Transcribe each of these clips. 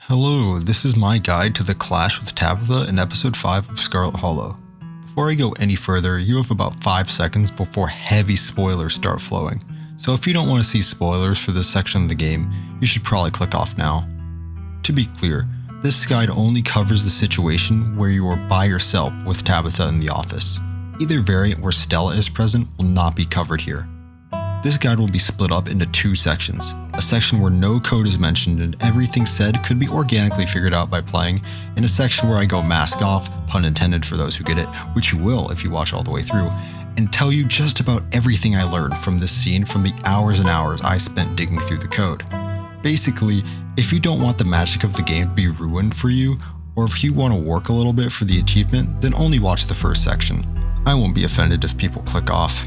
Hello, this is my guide to the clash with Tabitha in episode 5 of Scarlet Hollow. Before I go any further, you have about 5 seconds before heavy spoilers start flowing, so if you don't want to see spoilers for this section of the game, you should probably click off now. To be clear, this guide only covers the situation where you are by yourself with Tabitha in the office. Either variant where Stella is present will not be covered here. This guide will be split up into 2 sections, a section where no code is mentioned and everything said could be organically figured out by playing, and a section where I go mask off, pun intended for those who get it, which you will if you watch all the way through, and tell you just about everything I learned from this scene from the hours and hours I spent digging through the code. Basically, if you don't want the magic of the game to be ruined for you, or if you want to work a little bit for the achievement, then only watch the first section. I won't be offended if people click off.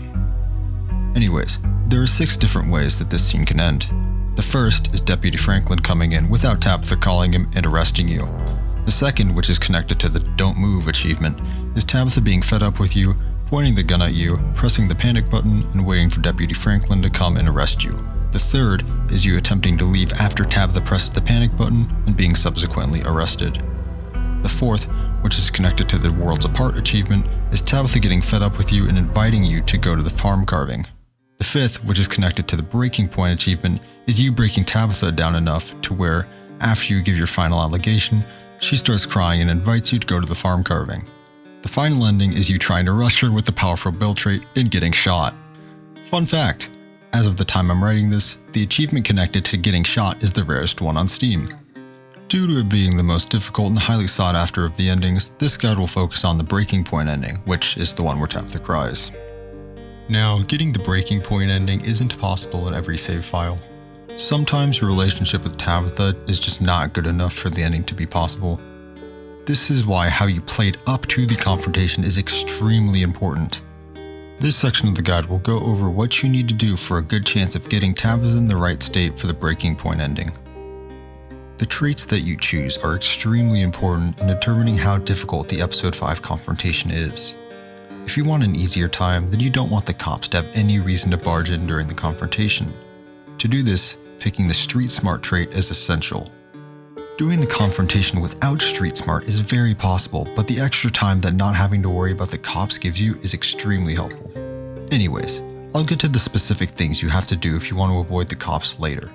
Anyways, there are 6 different ways that this scene can end. The first is Deputy Franklin coming in without Tabitha calling him and arresting you. The second, which is connected to the Don't Move achievement, is Tabitha being fed up with you, pointing the gun at you, pressing the panic button, and waiting for Deputy Franklin to come and arrest you. The third is you attempting to leave after Tabitha presses the panic button and being subsequently arrested. The fourth, which is connected to the Worlds Apart achievement, is Tabitha getting fed up with you and inviting you to go to the farm carving. The fifth, which is connected to the Breaking Point achievement, is you breaking Tabitha down enough to where, after you give your final allegation, she starts crying and invites you to go to the farm carving. The final ending is you trying to rush her with the powerful build trait and getting shot. Fun fact, as of the time I'm writing this, the achievement connected to getting shot is the rarest one on Steam. Due to it being the most difficult and highly sought after of the endings, this guide will focus on the Breaking Point ending, which is the one where Tabitha cries. Now, getting the Breaking Point ending isn't possible in every save file. Sometimes your relationship with Tabitha is just not good enough for the ending to be possible. This is why how you played up to the confrontation is extremely important. This section of the guide will go over what you need to do for a good chance of getting Tabitha in the right state for the Breaking Point ending. The traits that you choose are extremely important in determining how difficult the episode 5 confrontation is. If you want an easier time, then you don't want the cops to have any reason to barge in during the confrontation. To do this, picking the Street Smart trait is essential. Doing the confrontation without Street Smart is very possible, but the extra time that not having to worry about the cops gives you is extremely helpful. Anyways, I'll get to the specific things you have to do if you want to avoid the cops later.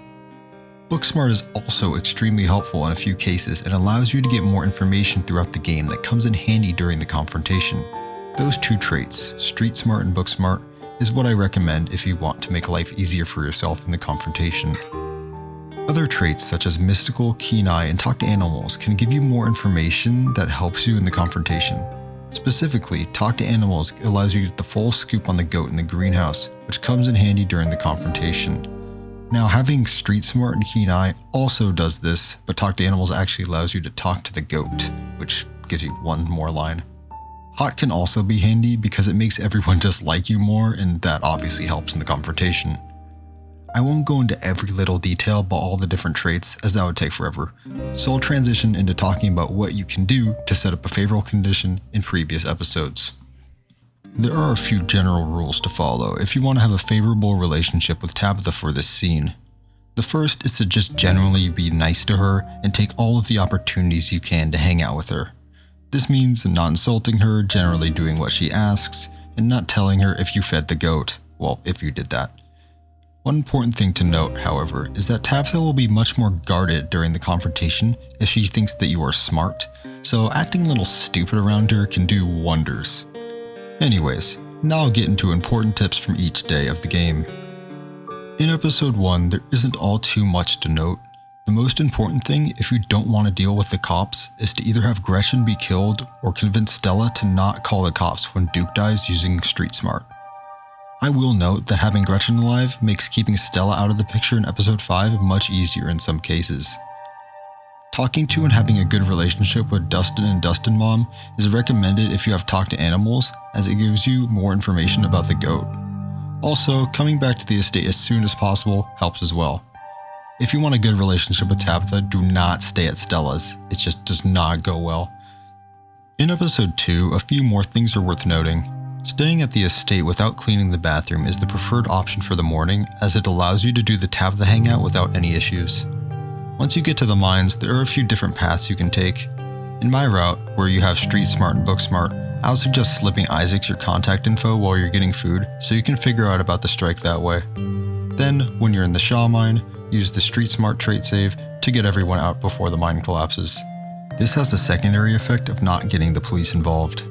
Book Smart is also extremely helpful in a few cases and allows you to get more information throughout the game that comes in handy during the confrontation. Those 2 traits, Street Smart and Book Smart, is what I recommend if you want to make life easier for yourself in the confrontation. Other traits such as Mystical, Keen Eye, and Talk to Animals can give you more information that helps you in the confrontation. Specifically, Talk to Animals allows you to get the full scoop on the goat in the greenhouse, which comes in handy during the confrontation. Now, having Street Smart and Keen Eye also does this, but Talk to Animals actually allows you to talk to the goat, which gives you 1 more line. Hot can also be handy because it makes everyone just like you more, and that obviously helps in the confrontation. I won't go into every little detail about all the different traits as that would take forever, so I'll transition into talking about what you can do to set up a favorable condition in previous episodes. There are a few general rules to follow if you want to have a favorable relationship with Tabitha for this scene. The first is to just generally be nice to her and take all of the opportunities you can to hang out with her. This means not insulting her, generally doing what she asks, and not telling her if you fed the goat, well, if you did that. One important thing to note, however, is that Tabitha will be much more guarded during the confrontation if she thinks that you are smart, so acting a little stupid around her can do wonders. Anyways, now I'll get into important tips from each day of the game. In episode 1, there isn't all too much to note. The most important thing, if you don't want to deal with the cops, is to either have Gretchen be killed or convince Stella to not call the cops when Duke dies using Street Smart. I will note that having Gretchen alive makes keeping Stella out of the picture in episode 5 much easier in some cases. Talking to and having a good relationship with Dustin and Dustin Mom is recommended if you have Talk to Animals, as it gives you more information about the goat. Also, coming back to the estate as soon as possible helps as well. If you want a good relationship with Tabitha, do not stay at Stella's. It just does not go well. In episode 2, a few more things are worth noting. Staying at the estate without cleaning the bathroom is the preferred option for the morning, as it allows you to do the Tabitha hangout without any issues. Once you get to the mines, there are a few different paths you can take. In my route, where you have Street Smart and Book Smart, I would suggest slipping Isaac your contact info while you're getting food so you can figure out about the strike that way. Then, when you're in the Shaw mine, use the Street Smart trait save to get everyone out before the mine collapses. This has the secondary effect of not getting the police involved.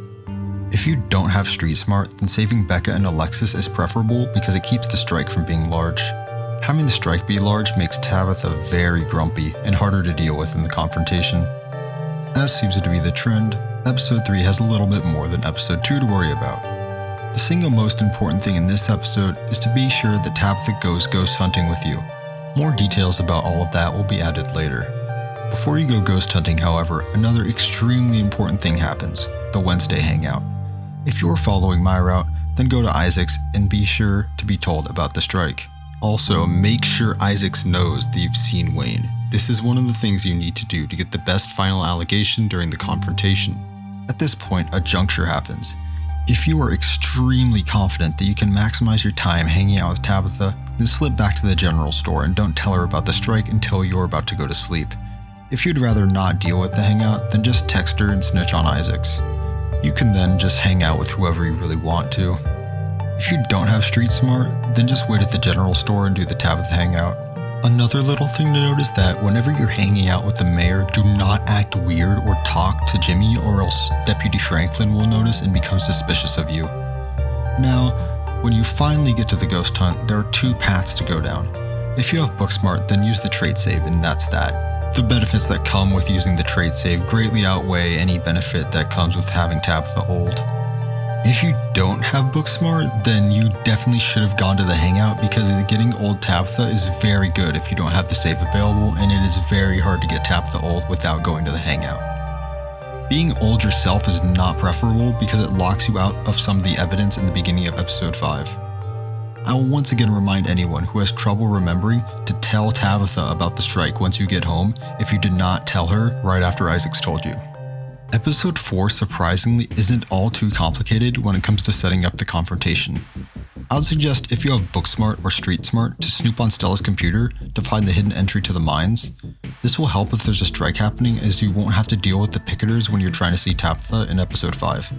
If you don't have Street Smart, then saving Becca and Alexis is preferable because it keeps the strike from being large. Having the strike be large makes Tabitha very grumpy and harder to deal with in the confrontation. As seems to be the trend, episode 3 has a little bit more than episode 2 to worry about. The single most important thing in this episode is to be sure that Tabitha goes ghost hunting with you. More details about all of that will be added later. Before you go ghost hunting, however, another extremely important thing happens, the Wednesday hangout. If you're following my route, then go to Isaac's and be sure to be told about the strike. Also, make sure Isaacs knows that you've seen Wayne. This is one of the things you need to do to get the best final allegation during the confrontation. At this point, a juncture happens. If you are extremely confident that you can maximize your time hanging out with Tabitha, then slip back to the general store and don't tell her about the strike until you're about to go to sleep. If you'd rather not deal with the hangout, then just text her and snitch on Isaacs. You can then just hang out with whoever you really want to. If you don't have Street Smart, then just wait at the general store and do the Tabitha hangout. Another little thing to note is that whenever you're hanging out with the mayor, do not act weird or talk to Jimmy, or else Deputy Franklin will notice and become suspicious of you. Now, when you finally get to the ghost hunt, there are 2 paths to go down. If you have Booksmart, then use the trait save, and that's that. The benefits that come with using the trait save greatly outweigh any benefit that comes with having Tabitha old. If you don't have Booksmart, then you definitely should have gone to the hangout because getting old Tabitha is very good if you don't have the save available, and it is very hard to get Tabitha old without going to the hangout. Being old yourself is not preferable because it locks you out of some of the evidence in the beginning of episode 5. I will once again remind anyone who has trouble remembering to tell Tabitha about the strike once you get home if you did not tell her right after Isaacs told you. Episode 4 surprisingly isn't all too complicated when it comes to setting up the confrontation. I would suggest if you have Booksmart or Street Smart to snoop on Stella's computer to find the hidden entry to the mines. This will help if there's a strike happening, as you won't have to deal with the picketers when you're trying to see Tabitha in episode 5.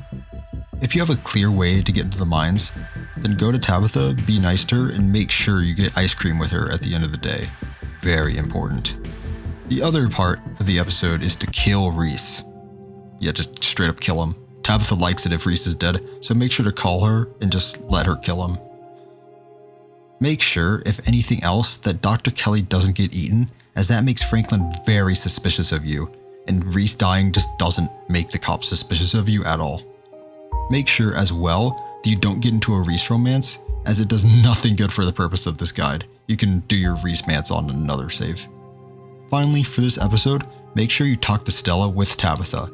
If you have a clear way to get into the mines, then go to Tabitha, be nice to her, and make sure you get ice cream with her at the end of the day. Very important. The other part of the episode is to kill Reese. Yeah, just straight up kill him. Tabitha likes it if Reese is dead, so make sure to call her and just let her kill him. Make sure, if anything else, that Dr. Kelly doesn't get eaten, as that makes Franklin very suspicious of you, and Reese dying just doesn't make the cops suspicious of you at all. Make sure as well that you don't get into a Reese romance, as it does nothing good for the purpose of this guide. You can do your Reese-mance on another save. Finally, for this episode, make sure you talk to Stella with Tabitha.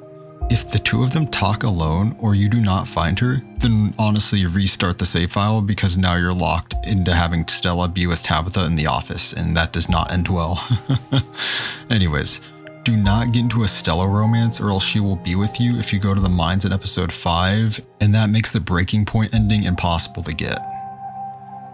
If the 2 of them talk alone or you do not find her, then honestly restart the save file because now you're locked into having Stella be with Tabitha in the office, and that does not end well. Anyways, do not get into a Stella romance or else she will be with you if you go to the mines in episode 5, and that makes the breaking point ending impossible to get.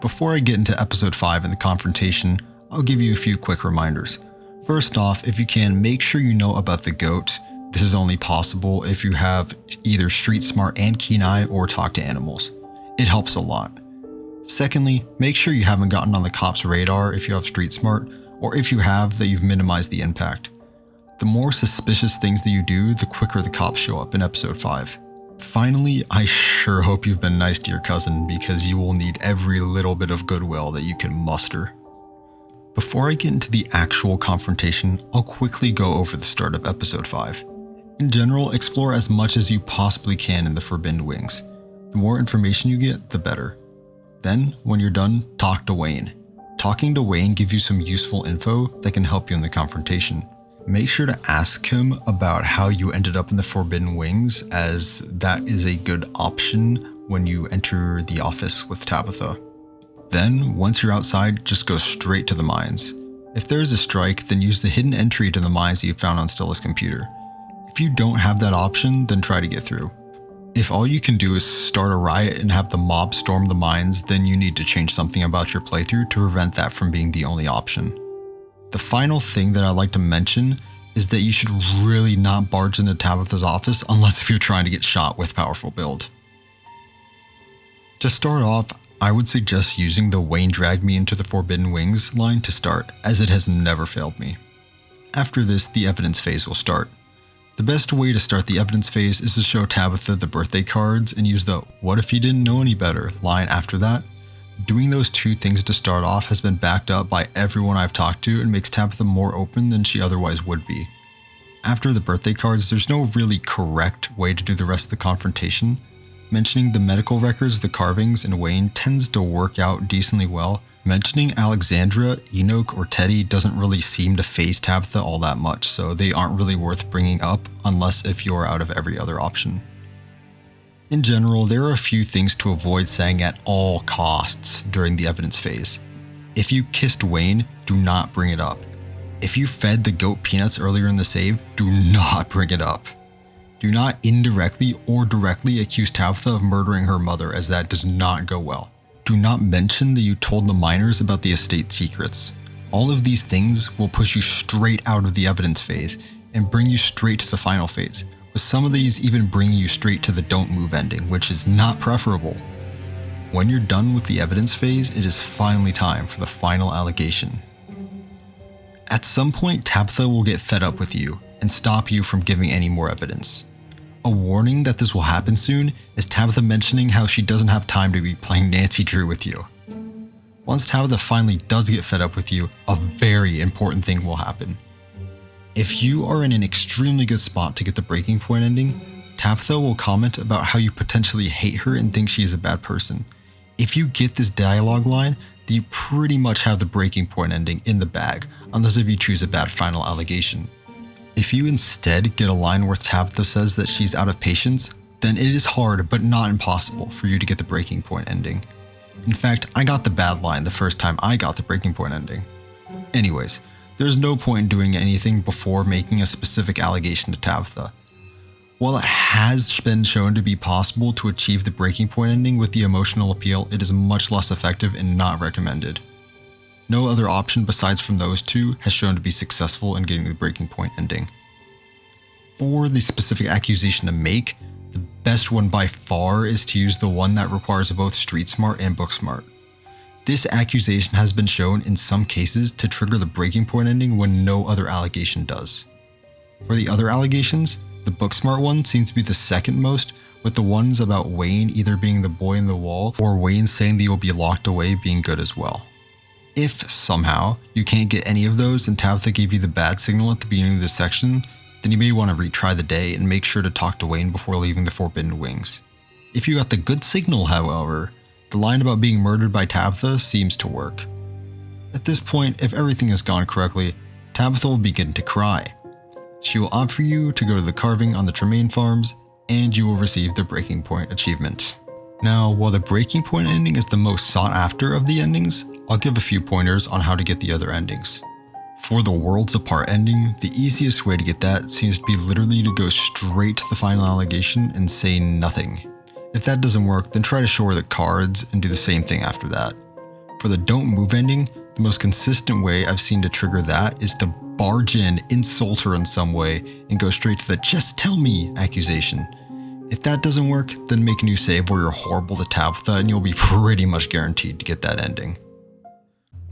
Before I get into episode 5 and the confrontation, I'll give you a few quick reminders. First off, if you can, make sure you know about the goat. This is only possible if you have either Street Smart and Keen Eye or talk to animals. It helps a lot. Secondly, make sure you haven't gotten on the cops' radar if you have Street Smart, or if you have, that you've minimized the impact. The more suspicious things that you do, the quicker the cops show up in episode 5. Finally, I sure hope you've been nice to your cousin because you will need every little bit of goodwill that you can muster. Before I get into the actual confrontation, I'll quickly go over the start of episode 5. In general, explore as much as you possibly can in the Forbidden Wings. The more information you get, the better. Then, when you're done, talk to Wayne. Talking to Wayne gives you some useful info that can help you in the confrontation. Make sure to ask him about how you ended up in the Forbidden Wings, as that is a good option when you enter the office with Tabitha. Then, once you're outside, just go straight to the mines. If there is a strike, then use the hidden entry to the mines that you found on Stella's computer. If you don't have that option, then try to get through. If all you can do is start a riot and have the mob storm the mines, then you need to change something about your playthrough to prevent that from being the only option. The final thing that I'd like to mention is that you should really not barge into Tabitha's office unless if you're trying to get shot with powerful build. To start off, I would suggest using the Wayne dragged me into the Forbidden Wings line to start, as it has never failed me. After this, the evidence phase will start. The best way to start the evidence phase is to show Tabitha the birthday cards and use the "what if you didn't know any better" line after that. Doing those two things to start off has been backed up by everyone I've talked to and makes Tabitha more open than she otherwise would be. After the birthday cards, there's no really correct way to do the rest of the confrontation. Mentioning the medical records, the carvings, and Wayne tends to work out decently well. Mentioning Alexandra, Enoch, or Teddy doesn't really seem to faze Tabitha all that much, so they aren't really worth bringing up unless if you're out of every other option. In general, there are a few things to avoid saying at all costs during the evidence phase. If you kissed Wayne, do not bring it up. If you fed the goat peanuts earlier in the save, do not bring it up. Do not indirectly or directly accuse Tabitha of murdering her mother, as that does not go well. Do not mention that you told the miners about the estate secrets. All of these things will push you straight out of the evidence phase and bring you straight to the final phase, with some of these even bringing you straight to the don't move ending, which is not preferable. When you're done with the evidence phase, it is finally time for the final allegation. At some point, Tabitha will get fed up with you and stop you from giving any more evidence. A warning that this will happen soon is Tabitha mentioning how she doesn't have time to be playing Nancy Drew with you. Once Tabitha finally does get fed up with you, a very important thing will happen. If you are in an extremely good spot to get the breaking point ending, Tabitha will comment about how you potentially hate her and think she is a bad person. If you get this dialogue line, then you pretty much have the breaking point ending in the bag, unless if you choose a bad final allegation. If you instead get a line where Tabitha says that she's out of patience, then it is hard but not impossible for you to get the breaking point ending. In fact, I got the bad line the first time I got the breaking point ending. Anyways, there's no point in doing anything before making a specific allegation to Tabitha. While it has been shown to be possible to achieve the breaking point ending with the emotional appeal, it is much less effective and not recommended. No other option besides from those two has shown to be successful in getting the breaking point ending. For the specific accusation to make, the best one by far is to use the one that requires both street smart and book smart. This accusation has been shown in some cases to trigger the breaking point ending when no other allegation does. For the other allegations, the book smart one seems to be the second most, with the ones about Wayne either being the boy in the wall or Wayne saying that you'll be locked away being good as well. If somehow you can't get any of those and Tabitha gave you the bad signal at the beginning of this section, then you may want to retry the day and make sure to talk to Wayne before leaving the Forbidden Wings. If you got the good signal, however, the line about being murdered by Tabitha seems to work. At this point, if everything has gone correctly, Tabitha will begin to cry. She will offer you to go to the carving on the Tremaine farms, and you will receive the breaking point achievement. Now, while the breaking point ending is the most sought after of the endings, I'll give a few pointers on how to get the other endings. For the Worlds Apart ending, the easiest way to get that seems to be literally to go straight to the final allegation and say nothing. If that doesn't work, then try to show her the cards and do the same thing after that. For the don't move ending, the most consistent way I've seen to trigger that is to barge in, insult her in some way, and go straight to the "just tell me" accusation. If that doesn't work, then make a new save where you're horrible to Tabitha and you'll be pretty much guaranteed to get that ending.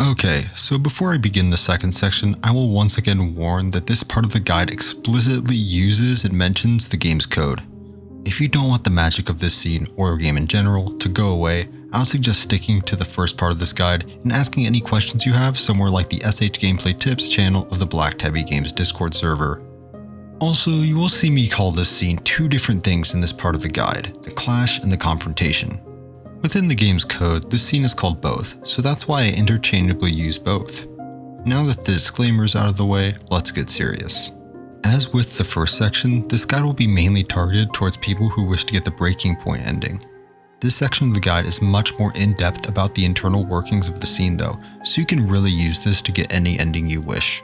Okay, so before I begin the second section, I will once again warn that this part of the guide explicitly uses and mentions the game's code. If you don't want the magic of this scene, or the game in general, to go away, I'll suggest sticking to the first part of this guide and asking any questions you have somewhere like the SH Gameplay Tips channel of the Black Tabby Games Discord server. Also, you will see me call this scene two different things in this part of the guide, the clash and the confrontation. Within the game's code, this scene is called both, so that's why I interchangeably use both. Now that the disclaimer is out of the way, let's get serious. As with the first section, this guide will be mainly targeted towards people who wish to get the breaking point ending. This section of the guide is much more in-depth about the internal workings of the scene though, so you can really use this to get any ending you wish.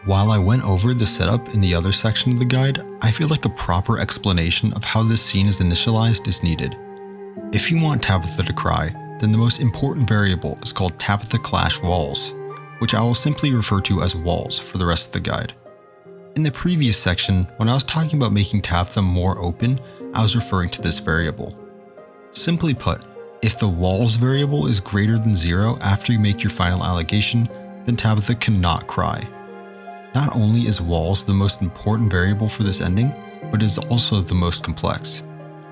While I went over the setup in the other section of the guide, I feel like a proper explanation of how this scene is initialized is needed. If you want Tabitha to cry, then the most important variable is called Tabitha Clash Walls. which I will simply refer to as walls for the rest of the guide. In the previous section, when I was talking about making Tabitha more open, I was referring to this variable. Simply put, if the walls variable is greater than 0 after you make your final allegation, then Tabitha cannot cry. Not only is walls the most important variable for this ending, but it is also the most complex.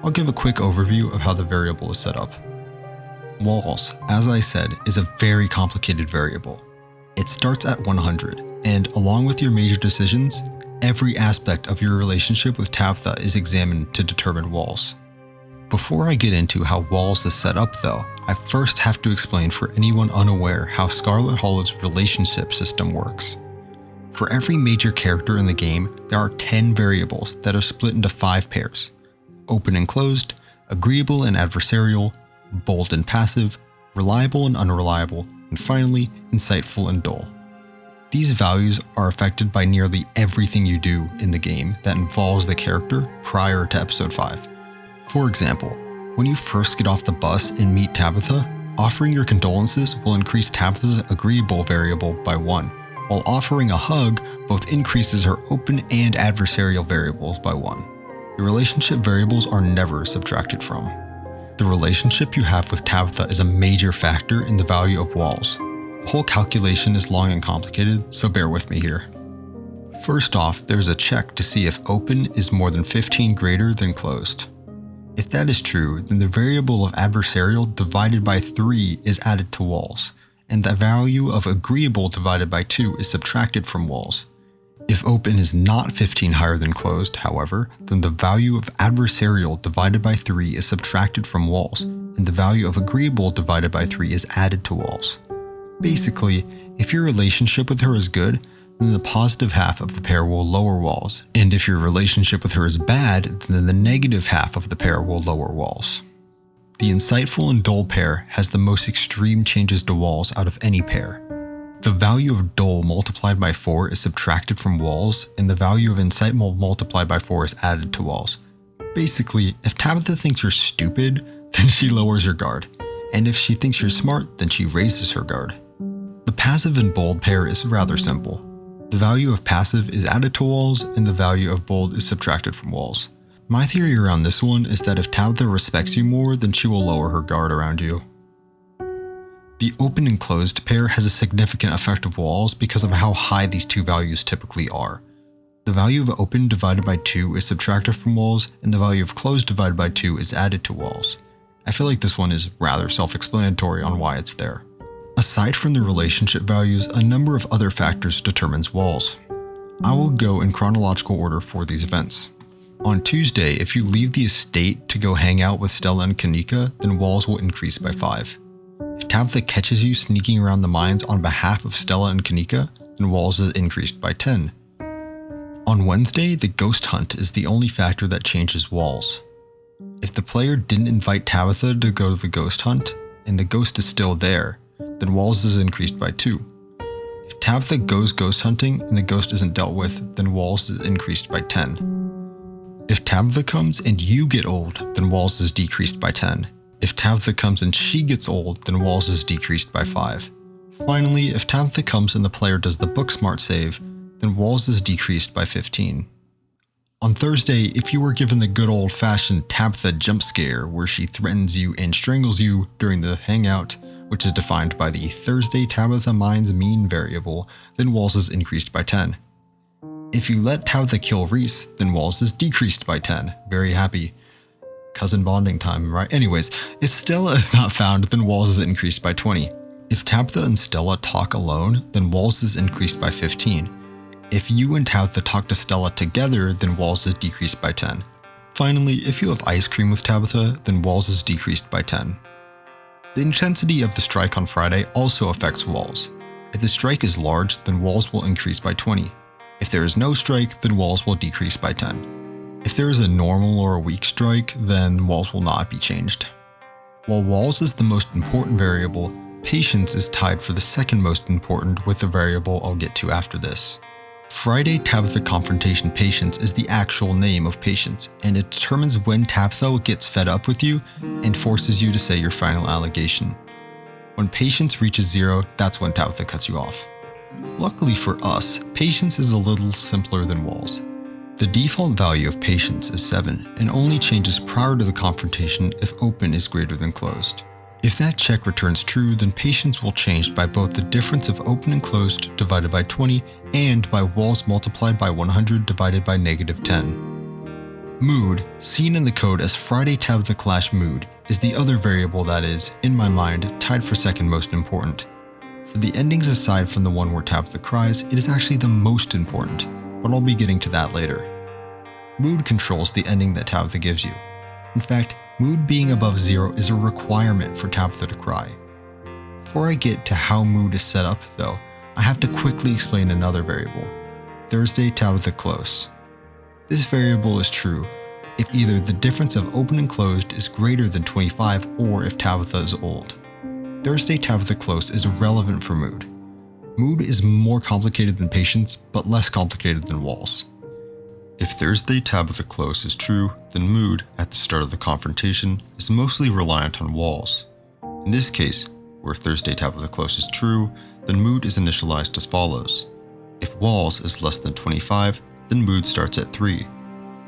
I'll give a quick overview of how the variable is set up. Walls, as I said, is a very complicated variable. It starts at 100, and along with your major decisions, every aspect of your relationship with Tabitha is examined to determine walls. Before I get into how walls is set up though, I first have to explain for anyone unaware how Scarlet Hollow's relationship system works. For every major character in the game, there are 10 variables that are split into 5 pairs: open and closed, agreeable and adversarial, bold and passive, reliable and unreliable, and finally, insightful and dull. These values are affected by nearly everything you do in the game that involves the character prior to episode 5. For example, when you first get off the bus and meet Tabitha, offering your condolences will increase Tabitha's agreeable variable by 1, while offering a hug both increases her open and adversarial variables by 1. The relationship variables are never subtracted from. The relationship you have with Tabitha is a major factor in the value of walls. The whole calculation is long and complicated, so bear with me here. First off, there's a check to see if open is more than 15 greater than closed. If that is true, then the variable of adversarial divided by 3 is added to walls, and the value of agreeable divided by 2 is subtracted from walls. If open is not 15 higher than closed, however, then the value of adversarial divided by 3 is subtracted from walls, and the value of agreeable divided by 3 is added to walls. Basically, if your relationship with her is good, then the positive half of the pair will lower walls, and if your relationship with her is bad, then the negative half of the pair will lower walls. The insightful and dull pair has the most extreme changes to walls out of any pair. The value of dull multiplied by 4 is subtracted from walls, and the value of insightful multiplied by 4 is added to walls. Basically, if Tabitha thinks you're stupid, then she lowers her guard, and if she thinks you're smart, then she raises her guard. The passive and bold pair is rather simple. The value of passive is added to walls, and the value of bold is subtracted from walls. My theory around this one is that if Tabitha respects you more, then she will lower her guard around you. The open and closed pair has a significant effect of walls because of how high these two values typically are. The value of open divided by 2 is subtracted from walls, and the value of closed divided by 2 is added to walls. I feel like this one is rather self-explanatory on why it's there. Aside from the relationship values, a number of other factors determines walls. I will go in chronological order for these events. On Tuesday, if you leave the estate to go hang out with Stella and Kanika, then walls will increase by 5. If Tabitha catches you sneaking around the mines on behalf of Stella and Kanika, then walls is increased by 10. On Wednesday, the ghost hunt is the only factor that changes walls. If the player didn't invite Tabitha to go to the ghost hunt, and the ghost is still there, then walls is increased by 2. If Tabitha goes ghost hunting and the ghost isn't dealt with, then walls is increased by 10. If Tabitha comes and you get old, then walls is decreased by 10. If Tabitha comes and she gets old, then walls is decreased by 5. Finally, if Tabitha comes and the player does the Booksmart save, then walls is decreased by 15. On Thursday, if you were given the good old-fashioned Tabitha jump scare where she threatens you and strangles you during the hangout, which is defined by the Thursday Tabitha Minds mean variable, then walls is increased by 10. If you let Tabitha kill Reese, then walls is decreased by 10. Very happy. Cousin bonding time, right? Anyways, if Stella is not found, then walls is increased by 20. If Tabitha and Stella talk alone, then walls is increased by 15. If you and Tabitha talk to Stella together, then walls is decreased by 10. Finally, if you have ice cream with Tabitha, then walls is decreased by 10. The intensity of the strike on Friday also affects walls. If the strike is large, then walls will increase by 20. If there is no strike, then walls will decrease by 10. If there is a normal or a weak strike, then walls will not be changed. While walls is the most important variable, patience is tied for the second most important with the variable I'll get to after this. Friday Tabitha Confrontation Patience is the actual name of patience, and it determines when Tabitha gets fed up with you and forces you to say your final allegation. When patience reaches 0, that's when Tabitha cuts you off. Luckily for us, patience is a little simpler than walls. The default value of patience is 7 and only changes prior to the confrontation if open is greater than closed. If that check returns true, then patience will change by both the difference of open and closed divided by 20 and by walls multiplied by 100 divided by -10. Mood, seen in the code as Friday Tabitha Clash mood, is the other variable that is, in my mind, tied for second most important. For the endings aside from the one where Tabitha cries, it is actually the most important, but I'll be getting to that later. Mood controls the ending that Tabitha gives you. In fact, mood being above 0 is a requirement for Tabitha to cry. Before I get to how mood is set up though, I have to quickly explain another variable, Thursday Tabitha Close. This variable is true if either the difference of open and closed is greater than 25 or if Tabitha is old. Thursday Tabitha Close is irrelevant for mood. Mood is more complicated than patience, but less complicated than walls. If Thursday Tabitha Close is true, then mood, at the start of the confrontation, is mostly reliant on walls. In this case, where Thursday Tabitha Close is true, then mood is initialized as follows. If walls is less than 25, then mood starts at 3.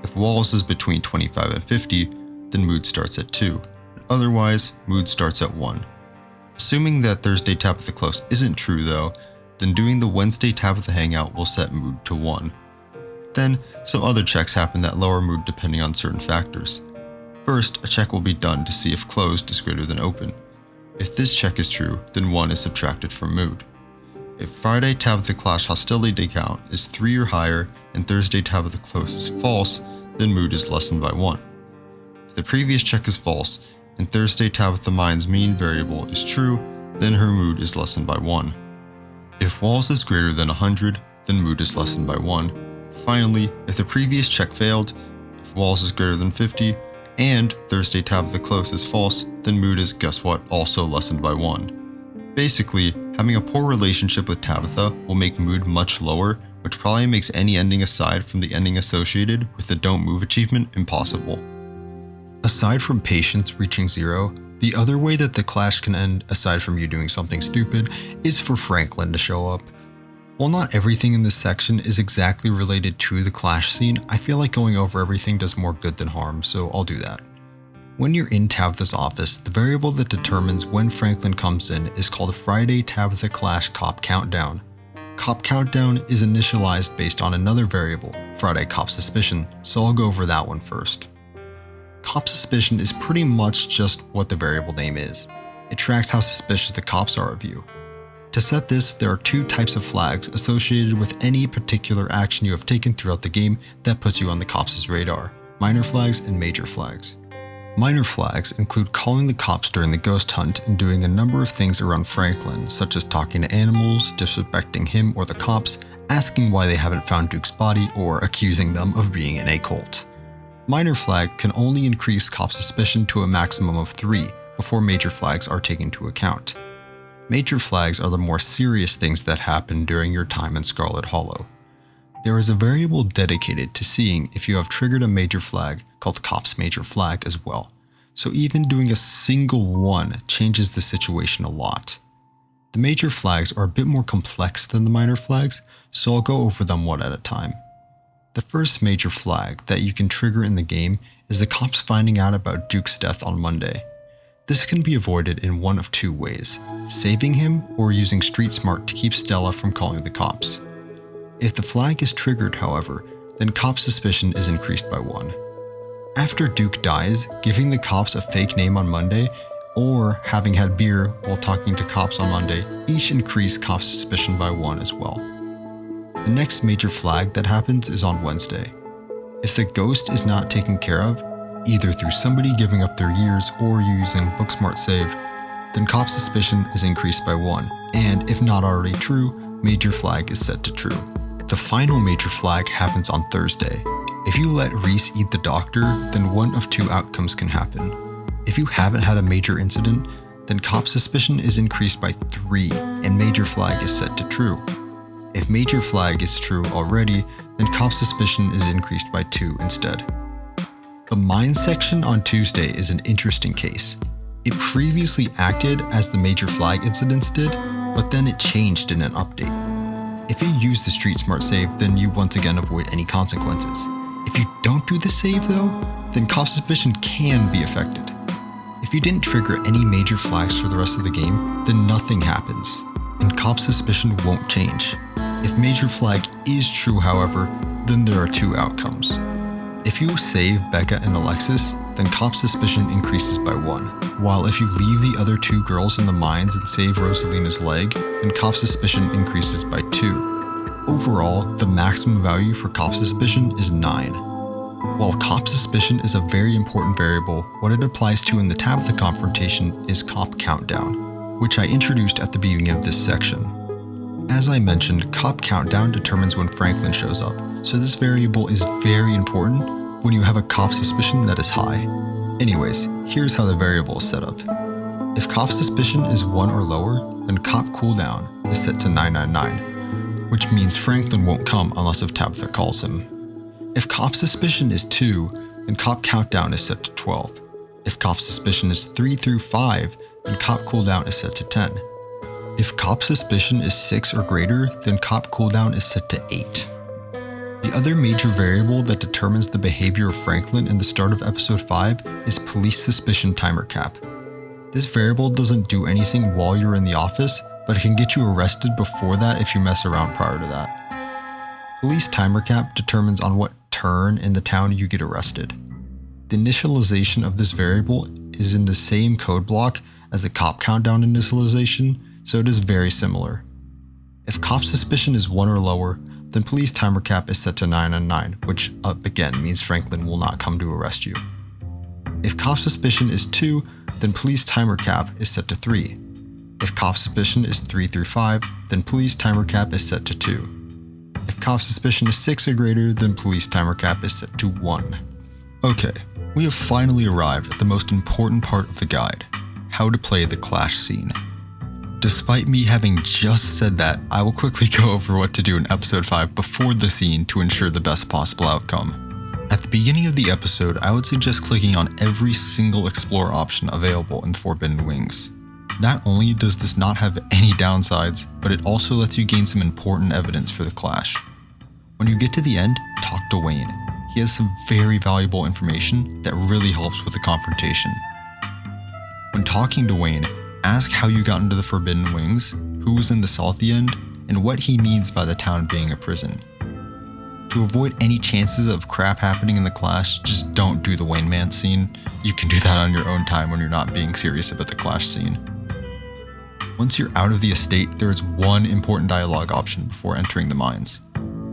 If walls is between 25 and 50, then mood starts at 2. Otherwise, mood starts at 1. Assuming that Thursday Tabitha Close isn't true though, then doing the Wednesday Tabitha Hangout will set mood to 1. Then, some other checks happen that lower mood depending on certain factors. First, a check will be done to see if closed is greater than open. If this check is true, then 1 is subtracted from mood. If Friday Tabitha Clash hostility count is 3 or higher and Thursday Tabitha Close is false, then mood is lessened by 1. If the previous check is false and Thursday Tabitha Mind's mean variable is true, then her mood is lessened by 1. If walls is greater than 100, then mood is lessened by 1. Finally, if the previous check failed, if walls is greater than 50, and Thursday Tabitha Close is false, then mood is, guess what, also lessened by 1. Basically, having a poor relationship with Tabitha will make mood much lower, which probably makes any ending aside from the ending associated with the Don't Move achievement impossible. Aside from patience reaching 0, the other way that the clash can end, aside from you doing something stupid, is for Franklin to show up. While not everything in this section is exactly related to the clash scene, I feel like going over everything does more good than harm, so I'll do that. When you're in Tabitha's office, the variable that determines when Franklin comes in is called Friday Tabitha Clash Cop Countdown. Cop Countdown is initialized based on another variable, Friday Cop Suspicion, so I'll go over that one first. Cop Suspicion is pretty much just what the variable name is. It tracks how suspicious the cops are of you. To set this, there are 2 types of flags associated with any particular action you have taken throughout the game that puts you on the cops' radar, minor flags and major flags. Minor flags include calling the cops during the ghost hunt and doing a number of things around Franklin, such as talking to animals, disrespecting him or the cops, asking why they haven't found Duke's body, or accusing them of being in a cult. Minor flag can only increase cop suspicion to a maximum of 3 before major flags are taken into account. Major flags are the more serious things that happen during your time in Scarlet Hollow. There is a variable dedicated to seeing if you have triggered a major flag called Cop's Major Flag as well, so even doing a single one changes the situation a lot. The major flags are a bit more complex than the minor flags, so I'll go over them one at a time. The first major flag that you can trigger in the game is the cops finding out about Duke's death on Monday. This can be avoided in one of 2 ways, saving him or using Street Smart to keep Stella from calling the cops. If the flag is triggered, however, then cop suspicion is increased by 1. After Duke dies, giving the cops a fake name on Monday, or having had beer while talking to cops on Monday, each increase cop suspicion by 1 as well. The next major flag that happens is on Wednesday. If the ghost is not taken care of, either through somebody giving up their years or using Booksmart Save, then cop suspicion is increased by 1, and if not already true, major flag is set to true. The final major flag happens on Thursday. If you let Reese eat the doctor, then one of 2 outcomes can happen. If you haven't had a major incident, then cop suspicion is increased by 3 and major flag is set to true. If major flag is true already, then cop suspicion is increased by 2 instead. The mine section on Tuesday is an interesting case. It previously acted as the major flag incidents did, but then it changed in an update. If you use the street smart save, then you once again avoid any consequences. If you don't do the save though, then cop suspicion can be affected. If you didn't trigger any major flags for the rest of the game, then nothing happens, and cop suspicion won't change. If major flag is true, however, then there are two outcomes. If you save Becca and Alexis, then cop suspicion increases by 1, while if you leave the other two girls in the mines and save Rosalina's leg, then cop suspicion increases by 2. Overall, the maximum value for cop suspicion is 9. While cop suspicion is a very important variable, what it applies to in the Tabitha Confrontation is cop countdown, which I introduced at the beginning of this section. As I mentioned, cop countdown determines when Franklin shows up, so this variable is very important when you have a cop suspicion that is high. Anyways, here's how the variable is set up. If cop suspicion is 1 or lower, then cop cooldown is set to 999, which means Franklin won't come unless if Tabitha calls him. If cop suspicion is 2, then cop countdown is set to 12. If cop suspicion is 3 through 5, then cop cooldown is set to 10. If cop suspicion is 6 or greater, then cop cooldown is set to 8. The other major variable that determines the behavior of Franklin in the start of episode 5 is police suspicion timer cap. This variable doesn't do anything while you're in the office, but it can get you arrested before that if you mess around prior to that. Police timer cap determines on what turn in the town you get arrested. The initialization of this variable is in the same code block as the cop countdown initialization, so it is very similar. If cop suspicion is 1 or lower, then police timer cap is set to 999, which again means Franklin will not come to arrest you. If cop suspicion is 2, then police timer cap is set to 3. If cop suspicion is 3 through 5, then police timer cap is set to 2. If cop suspicion is 6 or greater, then police timer cap is set to 1. Okay, we have finally arrived at the most important part of the guide, how to play the clash scene. Despite me having just said that, I will quickly go over what to do in episode 5 before the scene to ensure the best possible outcome. At the beginning of the episode, I would suggest clicking on every single explore option available in the Forbidden Wings. Not only does this not have any downsides, but it also lets you gain some important evidence for the clash. When you get to the end, talk to Wayne. He has some very valuable information that really helps with the confrontation. When talking to Wayne, ask how you got into the Forbidden Wings, who was in the cell at the end, and what he means by the town being a prison. To avoid any chances of crap happening in the clash, just don't do the Wayne Man scene. You can do that on your own time when you're not being serious about the clash scene. Once you're out of the estate, there is one important dialogue option before entering the mines.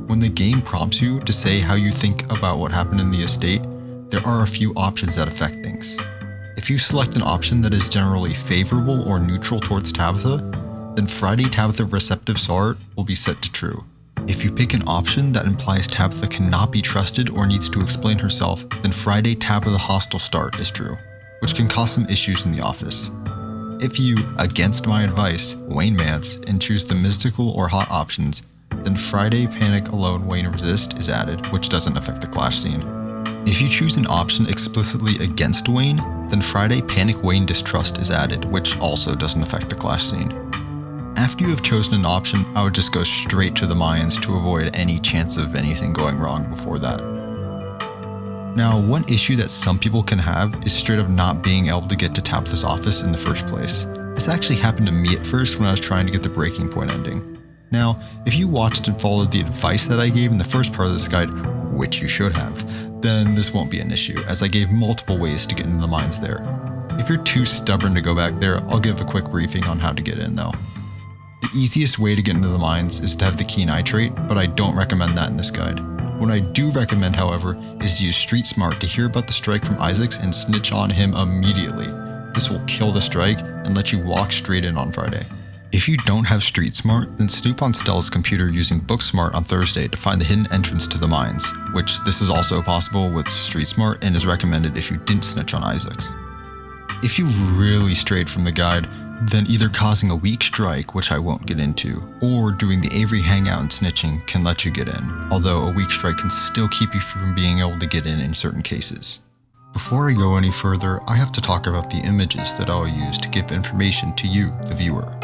When the game prompts you to say how you think about what happened in the estate, there are a few options that affect things. If you select an option that is generally favorable or neutral towards Tabitha, then Friday Tabitha Receptive Sart will be set to true. If you pick an option that implies Tabitha cannot be trusted or needs to explain herself, then Friday Tabitha Hostile Start is true, which can cause some issues in the office. If you, against my advice, Wayne Mance and choose the mystical or hot options, then Friday Panic Alone Wayne Resist is added, which doesn't affect the clash scene. If you choose an option explicitly against Wayne, then Friday Panic Wayne Distrust is added, which also doesn't affect the clash scene. After you have chosen an option, I would just go straight to the mines to avoid any chance of anything going wrong before that. Now, one issue that some people can have is straight up not being able to get to Tabitha's office in the first place. This actually happened to me at first when I was trying to get the breaking point ending. Now, if you watched and followed the advice that I gave in the first part of this guide, which you should have, then this won't be an issue, as I gave multiple ways to get into the mines there. If you're too stubborn to go back there, I'll give a quick briefing on how to get in though. The easiest way to get into the mines is to have the key nitrate, but I don't recommend that in this guide. What I do recommend, however, is to use Street Smart to hear about the strike from Isaacs and snitch on him immediately. This will kill the strike and let you walk straight in on Friday. If you don't have Street Smart, then snoop on Stella's computer using Booksmart on Thursday to find the hidden entrance to the mines, which this is also possible with Street Smart and is recommended if you didn't snitch on Isaacs. If you really strayed from the guide, then either causing a weak strike, which I won't get into, or doing the Avery hangout and snitching can let you get in, although a weak strike can still keep you from being able to get in certain cases. Before I go any further, I have to talk about the images that I'll use to give information to you, the viewer.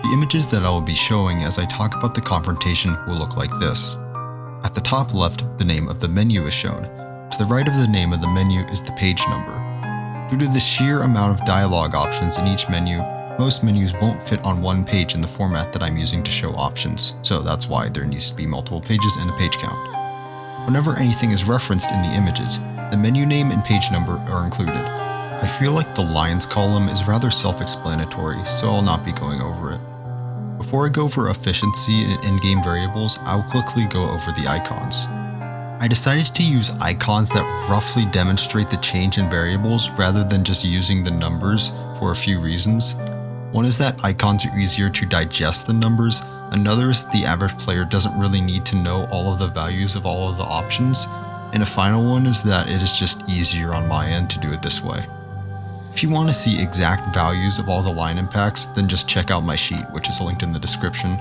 The images that I will be showing as I talk about the confrontation will look like this. At the top left, the name of the menu is shown. To the right of the name of the menu is the page number. Due to the sheer amount of dialogue options in each menu, most menus won't fit on one page in the format that I'm using to show options, so that's why there needs to be multiple pages and a page count. Whenever anything is referenced in the images, the menu name and page number are included. I feel like the lines column is rather self-explanatory, so I'll not be going over it. Before I go over efficiency and in-game variables, I'll quickly go over the icons. I decided to use icons that roughly demonstrate the change in variables rather than just using the numbers for a few reasons. One is that icons are easier to digest than numbers. Another is the average player doesn't really need to know all of the values of all of the options. And a final one is that it is just easier on my end to do it this way. If you want to see exact values of all the line impacts, then just check out my sheet, which is linked in the description.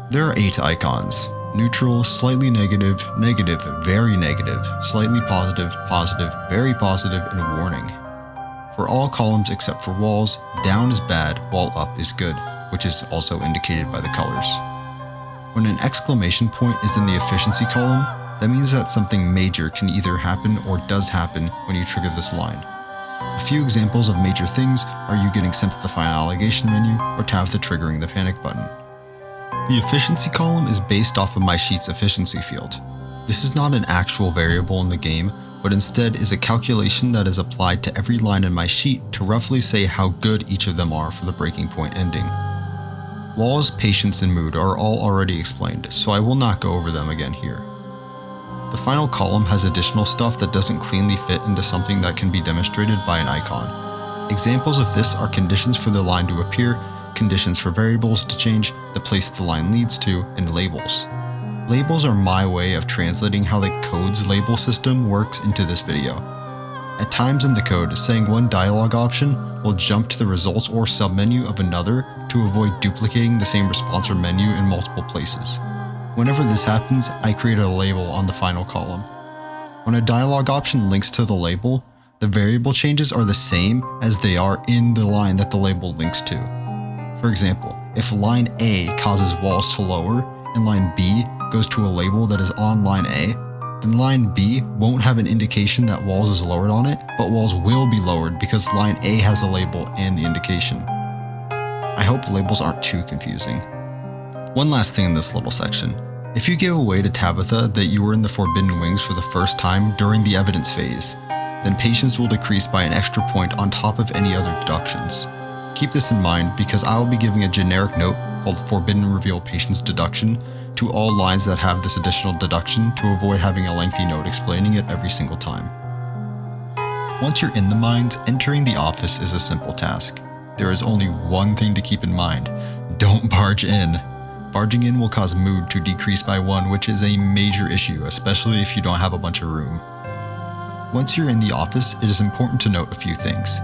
There are 8 icons: neutral, slightly negative, negative, very negative, slightly positive, positive, very positive, and warning. For all columns except for walls, down is bad while up is good, which is also indicated by the colors. When an exclamation point is in the efficiency column, that means that something major can either happen or does happen when you trigger this line. A few examples of major things are you getting sent to the final allegation menu or Tabitha triggering the panic button. The efficiency column is based off of my sheet's efficiency field. This is not an actual variable in the game, but instead is a calculation that is applied to every line in my sheet to roughly say how good each of them are for the breaking point ending. Walls, patience, and mood are all already explained, so I will not go over them again here. The final column has additional stuff that doesn't cleanly fit into something that can be demonstrated by an icon. Examples of this are conditions for the line to appear, conditions for variables to change, the place the line leads to, and labels. Labels are my way of translating how the code's label system works into this video. At times in the code, saying one dialogue option will jump to the results or submenu of another to avoid duplicating the same response or menu in multiple places. Whenever this happens, I create a label on the final column. When a dialogue option links to the label, the variable changes are the same as they are in the line that the label links to. For example, if line A causes walls to lower and line B goes to a label that is on line A, then line B won't have an indication that walls is lowered on it, but walls will be lowered because line A has a label and the indication. I hope labels aren't too confusing. One last thing in this little section. If you give away to Tabitha that you were in the Forbidden Wings for the first time during the evidence phase, then patience will decrease by an extra point on top of any other deductions. Keep this in mind because I will be giving a generic note called Forbidden Reveal Patience Deduction to all lines that have this additional deduction to avoid having a lengthy note explaining it every single time. Once you're in the mines, entering the office is a simple task. There is only one thing to keep in mind: don't barge in. Barging in will cause mood to decrease by 1, which is a major issue, especially if you don't have a bunch of room. Once you're in the office, it is important to note a few things.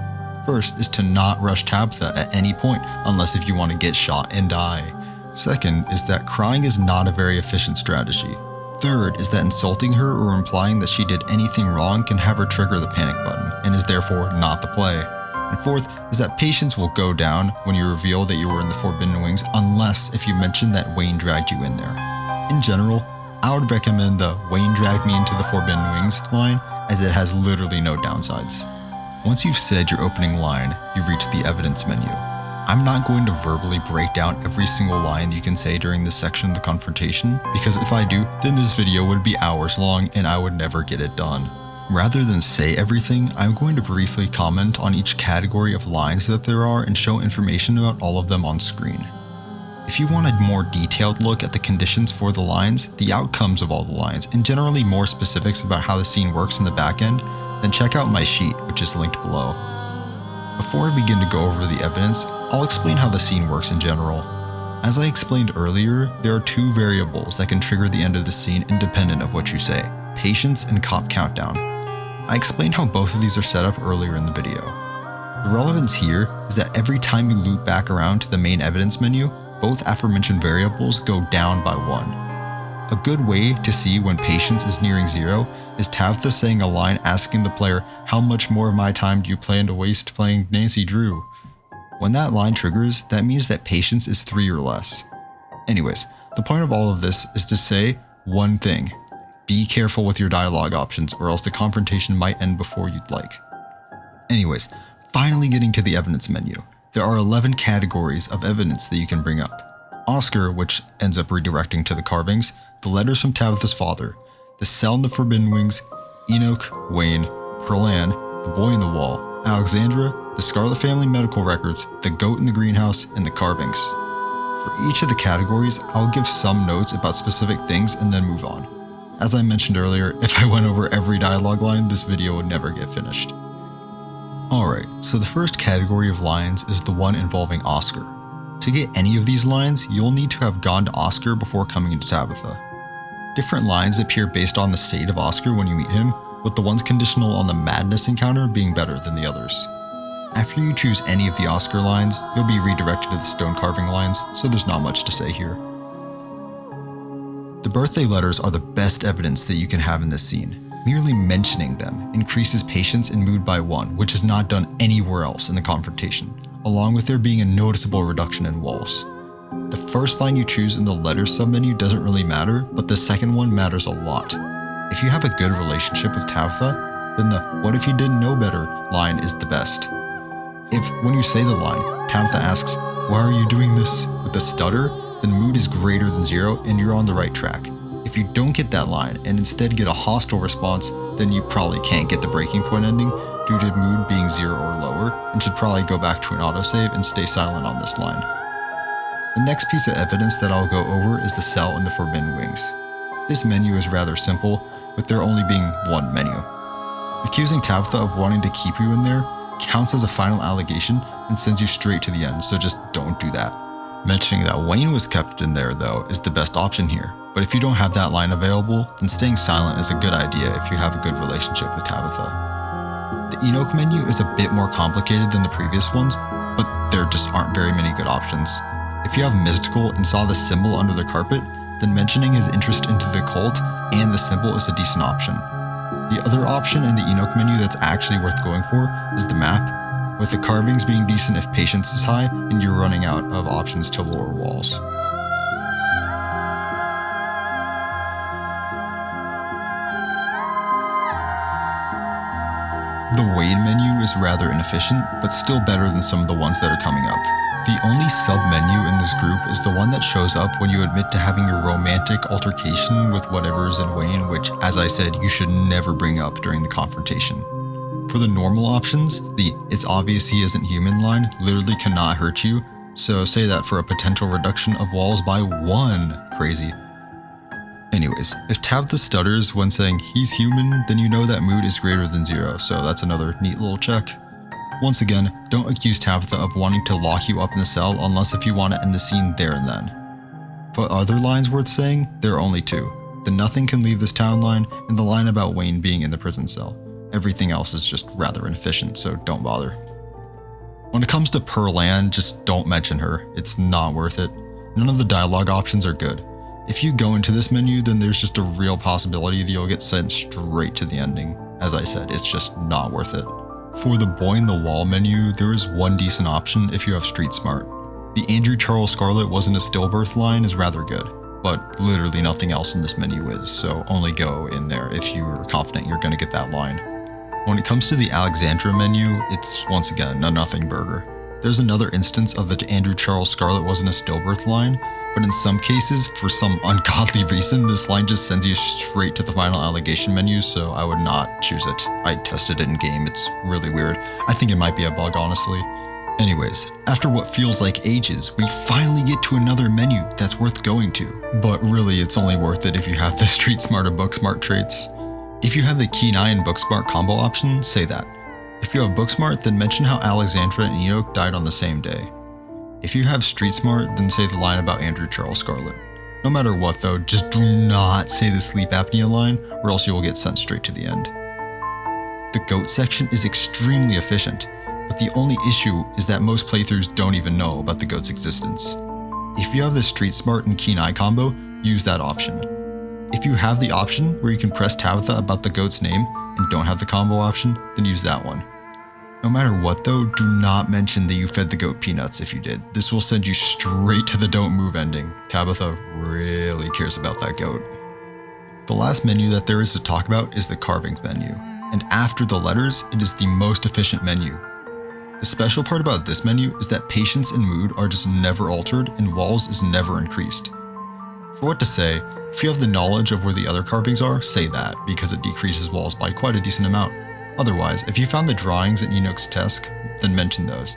First is to not rush Tabitha at any point unless if you want to get shot and die. Second is that crying is not a very efficient strategy. Third is that insulting her or implying that she did anything wrong can have her trigger the panic button and is therefore not the play. And fourth is that patience will go down when you reveal that you were in the Forbidden Wings unless if you mention that Wayne dragged you in there. In general, I would recommend the Wayne dragged me into the Forbidden Wings line as it has literally no downsides. Once you've said your opening line, you reach the evidence menu. I'm not going to verbally break down every single line you can say during this section of the confrontation, because if I do, then this video would be hours long and I would never get it done. Rather than say everything, I'm going to briefly comment on each category of lines that there are and show information about all of them on screen. If you want a more detailed look at the conditions for the lines, the outcomes of all the lines, and generally more specifics about how the scene works in the back end, then check out my sheet, which is linked below. Before I begin to go over the evidence, I'll explain how the scene works in general. As I explained earlier, there are 2 variables that can trigger the end of the scene independent of what you say: patience and cop countdown. I explained how both of these are set up earlier in the video. The relevance here is that every time you loop back around to the main evidence menu, both aforementioned variables go down by 1. A good way to see when patience is nearing 0 is Tabitha saying a line asking the player, "How much more of my time do you plan to waste playing Nancy Drew?" When that line triggers, that means that patience is 3 or less. Anyways, the point of all of this is to say one thing. Be careful with your dialogue options or else the confrontation might end before you'd like. Anyways, finally getting to the evidence menu. There are 11 categories of evidence that you can bring up. Oscar, which ends up redirecting to the carvings, the letters from Tabitha's father, the cell in the Forbidden Wings, Enoch, Wayne, Pearlanne, the boy in the wall, Alexandra, the Scarlet family medical records, the goat in the greenhouse, and the carvings. For each of the categories, I'll give some notes about specific things and then move on. As I mentioned earlier, if I went over every dialogue line, this video would never get finished. Alright, so the first category of lines is the one involving Oscar. To get any of these lines, you'll need to have gone to Oscar before coming into Tabitha. Different lines appear based on the state of Oscar when you meet him, with the ones conditional on the madness encounter being better than the others. After you choose any of the Oscar lines, you'll be redirected to the stone carving lines, so there's not much to say here. The birthday letters are the best evidence that you can have in this scene. Merely mentioning them increases patience and mood by 1, which is not done anywhere else in the confrontation, along with there being a noticeable reduction in walls. The first line you choose in the letters submenu doesn't really matter, but the second one matters a lot. If you have a good relationship with Tabitha, then the "what if you didn't know better" line is the best. If, when you say the line, Tabitha asks, "Why are you doing this?" with a stutter, then mood is greater than 0 and you're on the right track. If you don't get that line and instead get a hostile response, then you probably can't get the breaking point ending due to mood being 0 or lower and should probably go back to an autosave and stay silent on this line. The next piece of evidence that I'll go over is the cell in the Forbidden Wings. This menu is rather simple, with there only being one menu. Accusing Tabitha of wanting to keep you in there counts as a final allegation and sends you straight to the end, so just don't do that. Mentioning that Wayne was kept in there, though, is the best option here, but if you don't have that line available, then staying silent is a good idea if you have a good relationship with Tabitha. The Enoch menu is a bit more complicated than the previous ones, but there just aren't very many good options. If you have Mystical and saw the symbol under the carpet, then mentioning his interest into the cult and the symbol is a decent option. The other option in the Enoch menu that's actually worth going for is the map, with the carvings being decent if patience is high and you're running out of options to lower walls. The Wayne menu is rather inefficient, but still better than some of the ones that are coming up. The only sub-menu in this group is the one that shows up when you admit to having your romantic altercation with whatever's in Wayne, which, as I said, you should never bring up during the confrontation. For the normal options, the "it's obvious he isn't human" line literally cannot hurt you, so say that for a potential reduction of walls by 1. Crazy. Anyways, if Tabitha stutters when saying he's human, then you know that mood is greater than 0, so that's another neat little check. Once again, don't accuse Tabitha of wanting to lock you up in the cell unless if you want to end the scene there and then. For other lines worth saying, there are only 2. The "nothing can leave this town" line and the line about Wayne being in the prison cell. Everything else is just rather inefficient, so don't bother. When it comes to Pearlanne, just don't mention her. It's not worth it. None of the dialogue options are good. If you go into this menu, then there's just a real possibility that you'll get sent straight to the ending. As I said, it's just not worth it. For the boy in the wall menu, there is one decent option if you have street smart. The Andrew Charles Scarlet wasn't a stillbirth line is rather good, but literally nothing else in this menu is, so only go in there if you're confident you're going to get that line. When it comes to the Alexandra menu, it's once again a nothing burger. There's another instance of the Andrew Charles Scarlet wasn't a stillbirth line, but in some cases, for some ungodly reason, this line just sends you straight to the final allegation menu, so I would not choose it. I tested it in game, it's really weird. I think it might be a bug, honestly. Anyways, after what feels like ages, we finally get to another menu that's worth going to. But really, it's only worth it if you have the street smart or book smart traits. If you have the keen eye and book smart combo option, say that. If you have book smart, then mention how Alexandra and Enoch died on the same day. If you have street smart, then say the line about Andrew Charles Scarlet. No matter what though, just do not say the sleep apnea line or else you will get sent straight to the end. The goat section is extremely efficient, but the only issue is that most playthroughs don't even know about the goat's existence. If you have the street smart and keen eye combo, use that option. If you have the option where you can press Tabitha about the goat's name and don't have the combo option, then use that one. No matter what though, do not mention that you fed the goat peanuts if you did. This will send you straight to the don't move ending. Tabitha really cares about that goat. The last menu that there is to talk about is the carvings menu, and after the letters, it is the most efficient menu. The special part about this menu is that patience and mood are just never altered and walls is never increased. For what to say, if you have the knowledge of where the other carvings are, say that, because it decreases walls by quite a decent amount. Otherwise, if you found the drawings at Enoch's desk, then mention those.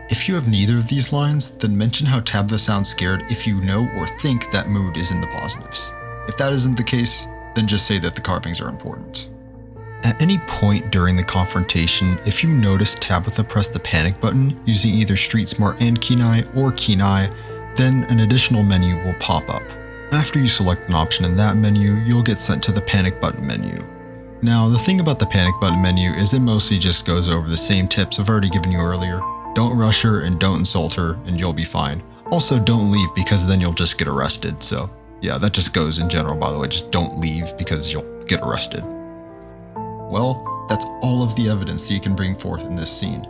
If you have neither of these lines, then mention how Tabitha sounds scared if you know or think that mood is in the positives. If that isn't the case, then just say that the carvings are important. At any point during the confrontation, if you notice Tabitha press the panic button using either Street Smart and Kenai or Kenai, then an additional menu will pop up. After you select an option in that menu, you'll get sent to the panic button menu. Now, the thing about the panic button menu is it mostly just goes over the same tips I've already given you earlier. Don't rush her and don't insult her and you'll be fine. Also, don't leave because then you'll just get arrested. So yeah, that just goes in general, by the way. Just don't leave because you'll get arrested. Well, that's all of the evidence that you can bring forth in this scene.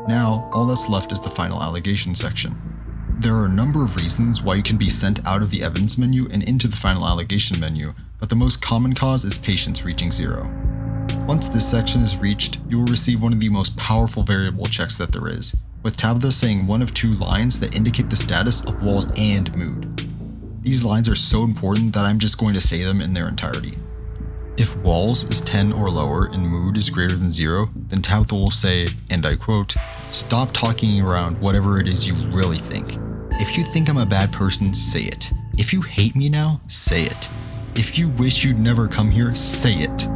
Now, all that's left is the final allegation section. There are a number of reasons why you can be sent out of the evidence menu and into the final allegation menu, but the most common cause is patience reaching 0. Once this section is reached, you will receive one of the most powerful variable checks that there is, with Tabitha saying one of 2 lines that indicate the status of walls and mood. These lines are so important that I'm just going to say them in their entirety. If walls is 10 or lower and mood is greater than 0, then Tabitha will say, and I quote, "Stop talking around whatever it is you really think. If you think I'm a bad person, say it. If you hate me now, say it. If you wish you'd never come here, say it."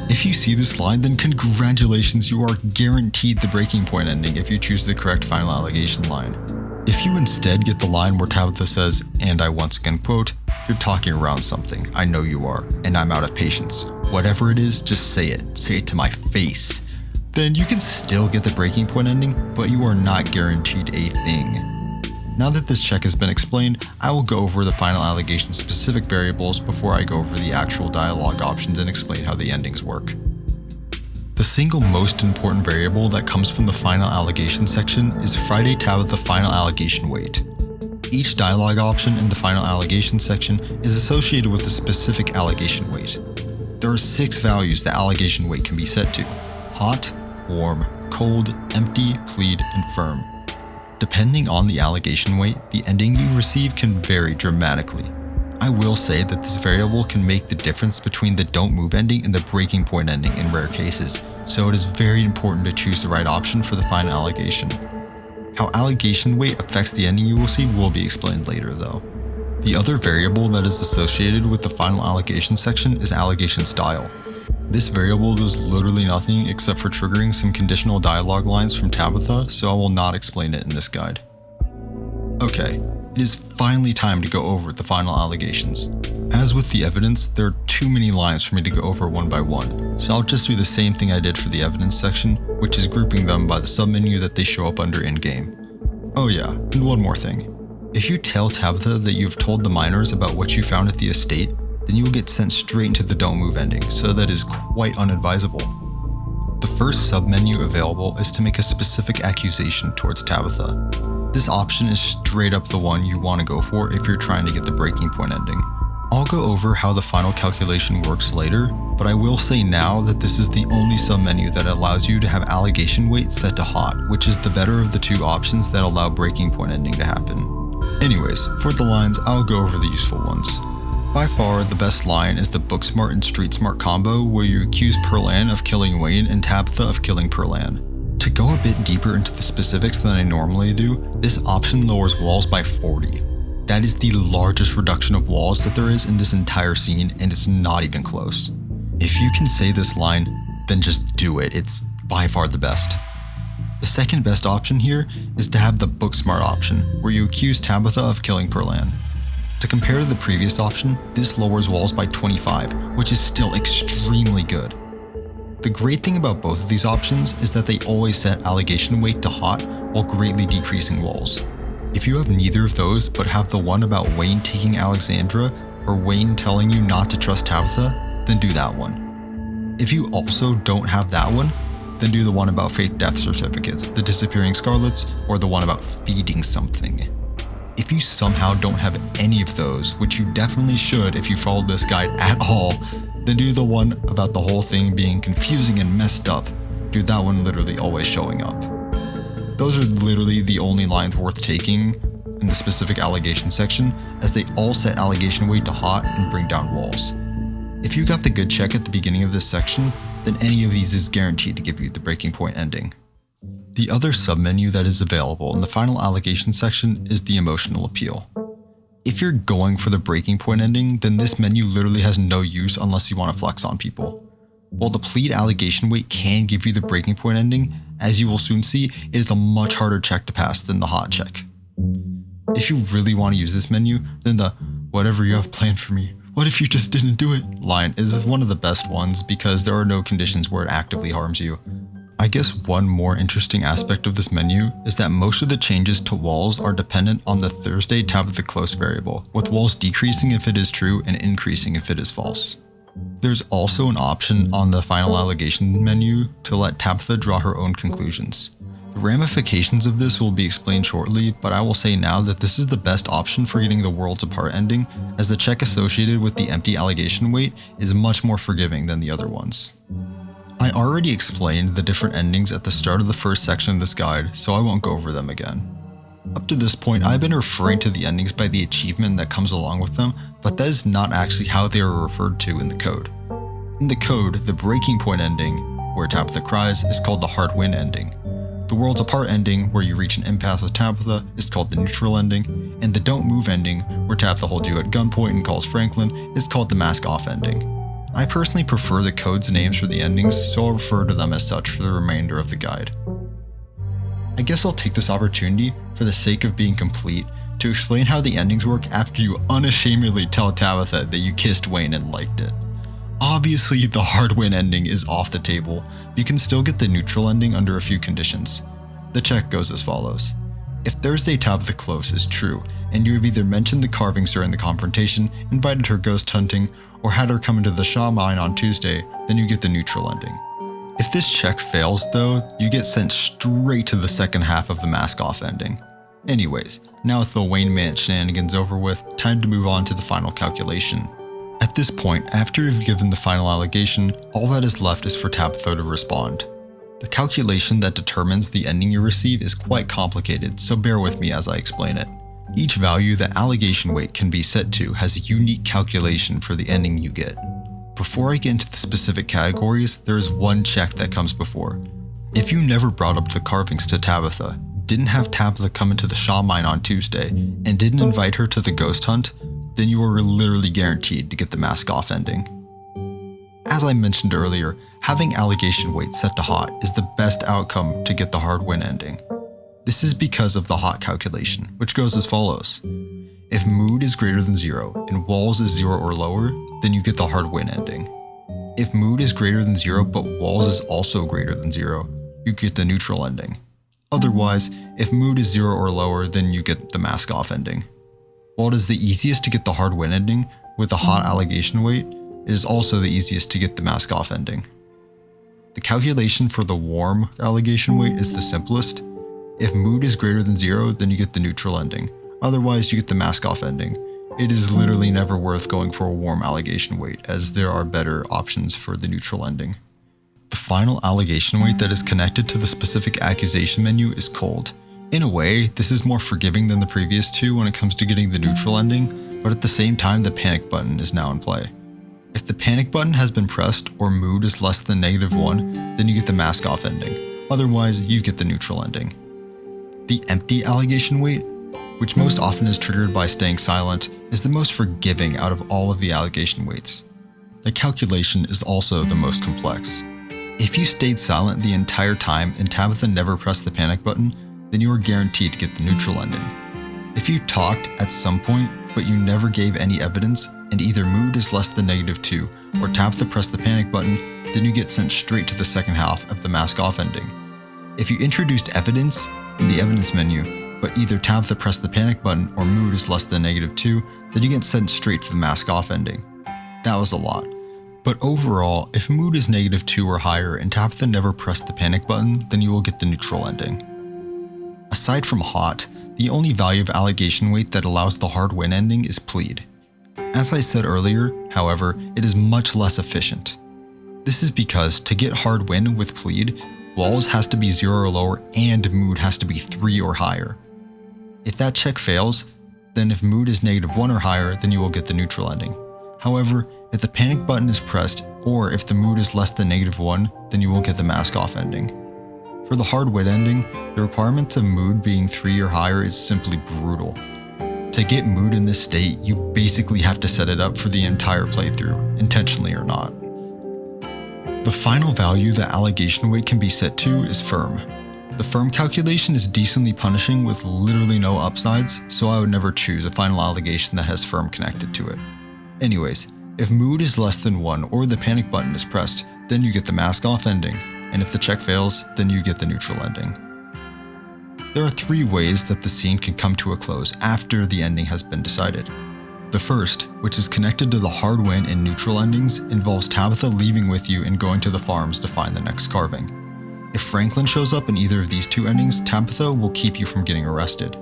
If you see this line, then congratulations, you are guaranteed the breaking point ending if you choose the correct final allegation line. If you instead get the line where Tabitha says, and I once again quote, "You're talking around something, I know you are, and I'm out of patience. Whatever it is, just say it to my face," then you can still get the breaking point ending, but you are not guaranteed a thing. Now that this check has been explained, I will go over the final allegation specific variables before I go over the actual dialogue options and explain how the endings work. The single most important variable that comes from the final allegation section is Friday Tabitha final allegation weight. Each dialogue option in the final allegation section is associated with a specific allegation weight. There are 6 values that allegation weight can be set to: hot, warm, cold, empty, plead, and firm. Depending on the allegation weight, the ending you receive can vary dramatically. I will say that this variable can make the difference between the don't move ending and the breaking point ending in rare cases, so it is very important to choose the right option for the final allegation. How allegation weight affects the ending you will see will be explained later though. The other variable that is associated with the final allegation section is allegation style. This variable does literally nothing except for triggering some conditional dialogue lines from Tabitha, so I will not explain it in this guide. Okay, it is finally time to go over the final allegations. As with the evidence, there are too many lines for me to go over one by one, so I'll just do the same thing I did for the evidence section, which is grouping them by the submenu that they show up under in-game. Oh yeah, and one more thing. If you tell Tabitha that you've told the miners about what you found at the estate, then you will get sent straight into the don't move ending, so that is quite unadvisable. The first submenu available is to make a specific accusation towards Tabitha. This option is straight up the one you want to go for if you're trying to get the breaking point ending. I'll go over how the final calculation works later, but I will say now that this is the only submenu that allows you to have allegation weight set to hot, which is the better of the 2 options that allow breaking point ending to happen. Anyways, for the lines, I'll go over the useful ones. By far, the best line is the book smart and street smart combo where you accuse Pearlanne of killing Wayne and Tabitha of killing Pearlanne. To go a bit deeper into the specifics than I normally do, this option lowers walls by 40. That is the largest reduction of walls that there is in this entire scene, and it's not even close. If you can say this line, then just do it. It's by far the best. The second best option here is to have the book smart option, where you accuse Tabitha of killing Pearlanne. To compare to the previous option, this lowers walls by 25, which is still extremely good. The great thing about both of these options is that they always set allegation weight to hot while greatly decreasing walls. If you have neither of those but have the one about Wayne taking Alexandra or Wayne telling you not to trust Tabitha, then do that one. If you also don't have that one, then do the one about fake death certificates, the disappearing Scarlets, or the one about feeding something. If you somehow don't have any of those, which you definitely should if you followed this guide at all, then do the one about the whole thing being confusing and messed up. Do that one literally always showing up. Those are literally the only lines worth taking in the specific allegation section, as they all set allegation weight to hot and bring down walls. If you got the good check at the beginning of this section, then any of these is guaranteed to give you the breaking point ending. The other submenu that is available in the final allegation section is the emotional appeal. If you're going for the breaking point ending, then this menu literally has no use unless you want to flex on people. While the plead allegation weight can give you the breaking point ending, as you will soon see, it is a much harder check to pass than the hot check. If you really want to use this menu, then the "whatever you have planned for me, what if you just didn't do it?" line is one of the best ones because there are no conditions where it actively harms you. I guess one more interesting aspect of this menu is that most of the changes to walls are dependent on the Thursday Tabitha close variable, with walls decreasing if it is true and increasing if it is false. There's also an option on the final allegation menu to let Tabitha draw her own conclusions. The ramifications of this will be explained shortly, but I will say now that this is the best option for getting the worlds apart ending, as the check associated with the empty allegation weight is much more forgiving than the other ones. I already explained the different endings at the start of the first section of this guide, so I won't go over them again. Up to this point, I've been referring to the endings by the achievement that comes along with them, but that is not actually how they are referred to in the code. In the code, the breaking point ending, where Tabitha cries, is called the hard win ending. The worlds apart ending, where you reach an impasse with Tabitha, is called the neutral ending, and the don't move ending, where Tabitha holds you at gunpoint and calls Franklin, is called the mask off ending. I personally prefer the code's names for the endings, so I'll refer to them as such for the remainder of the guide. I guess I'll take this opportunity, for the sake of being complete, to explain how the endings work after you unashamedly tell Tabitha that you kissed Wayne and liked it. Obviously, the hard win ending is off the table, but you can still get the neutral ending under a few conditions. The check goes as follows. If Thursday Tabitha close is true, and you have either mentioned the carvings during the confrontation, invited her ghost hunting, or had her come into the Shaw mine on Tuesday, then you get the neutral ending. If this check fails though, you get sent straight to the second half of the mask off ending. Anyways, now with the Wayne Man shenanigans over with, time to move on to the final calculation. At this point, after you've given the final allegation, all that is left is for Tabitha to respond. The calculation that determines the ending you receive is quite complicated, so bear with me as I explain it. Each value that allegation weight can be set to has a unique calculation for the ending you get. Before I get into the specific categories, there is one check that comes before. If you never brought up the carvings to Tabitha, didn't have Tabitha come into the Shaw mine on Tuesday, and didn't invite her to the ghost hunt, then you are literally guaranteed to get the mask off ending. As I mentioned earlier, having allegation weight set to hot is the best outcome to get the hard win ending. This is because of the hot calculation, which goes as follows. If mood is greater than 0 and walls is 0 or lower, then you get the hard win ending. If mood is greater than 0 but walls is also greater than 0, you get the neutral ending. Otherwise, if mood is 0 or lower, then you get the mask off ending. While it is the easiest to get the hard win ending with the hot allegation weight, it is also the easiest to get the mask off ending. The calculation for the warm allegation weight is the simplest. If mood is greater than 0, then you get the neutral ending. Otherwise, you get the mask off ending. It is literally never worth going for a warm allegation weight, as there are better options for the neutral ending. The final allegation weight that is connected to the specific accusation menu is cold. In a way, this is more forgiving than the previous two when it comes to getting the neutral ending, but at the same time the panic button is now in play. If the panic button has been pressed or mood is less than -1, then you get the mask off ending. Otherwise, you get the neutral ending. The empty allegation weight, which most often is triggered by staying silent, is the most forgiving out of all of the allegation weights. The calculation is also the most complex. If you stayed silent the entire time and Tabitha never pressed the panic button, then you are guaranteed to get the neutral ending. If you talked at some point, but you never gave any evidence, and either mood is less than -2, or Tabitha pressed the panic button, then you get sent straight to the second half of the mask off ending. If you introduced evidence in the evidence menu, but either Tabitha pressed the panic button or mood is less than -2, then you get sent straight to the mask off ending. That was a lot. But overall, if mood is -2 or higher and Tabitha never pressed the panic button, then you will get the neutral ending. Aside from hot, the only value of allegation weight that allows the hard win ending is plead. As I said earlier, however, it is much less efficient. This is because to get hard win with plead, walls has to be 0 or lower and mood has to be 3 or higher. If that check fails, then if mood is -1 or higher, then you will get the neutral ending. However, if the panic button is pressed or if the mood is less than -1, then you will get the mask off ending. For the hard win ending, the requirement of mood being 3 or higher is simply brutal. To get mood in this state, you basically have to set it up for the entire playthrough, intentionally or not. The final value that allegation weight can be set to is firm. The firm calculation is decently punishing with literally no upsides, so I would never choose a final allegation that has firm connected to it. Anyways, if mood is less than 1 or the panic button is pressed, then you get the mask off ending, and if the check fails, then you get the neutral ending. There are 3 ways that the scene can come to a close after the ending has been decided. The first, which is connected to the hard win and neutral endings, involves Tabitha leaving with you and going to the farms to find the next carving. If Franklin shows up in either of these 2 endings, Tabitha will keep you from getting arrested.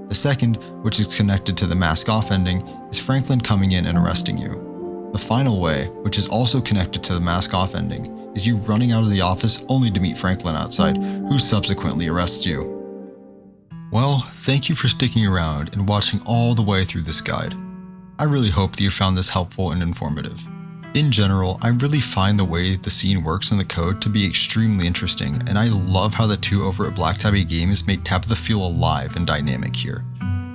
The second, which is connected to the mask off ending, is Franklin coming in and arresting you. The final way, which is also connected to the mask off ending, is you running out of the office only to meet Franklin outside, who subsequently arrests you. Well, thank you for sticking around and watching all the way through this guide. I really hope that you found this helpful and informative. In general, I really find the way the scene works in the code to be extremely interesting, and I love how the 2 over at Black Tabby Games made Tabitha feel alive and dynamic here.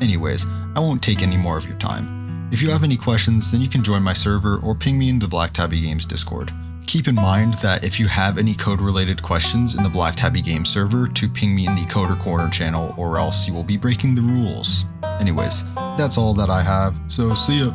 Anyways, I won't take any more of your time. If you have any questions, then you can join my server or ping me in the Black Tabby Games Discord. Keep in mind that if you have any code-related questions in the Black Tabby Games server, to ping me in the Coder Corner channel, or else you will be breaking the rules. Anyways, that's all that I have, so see ya!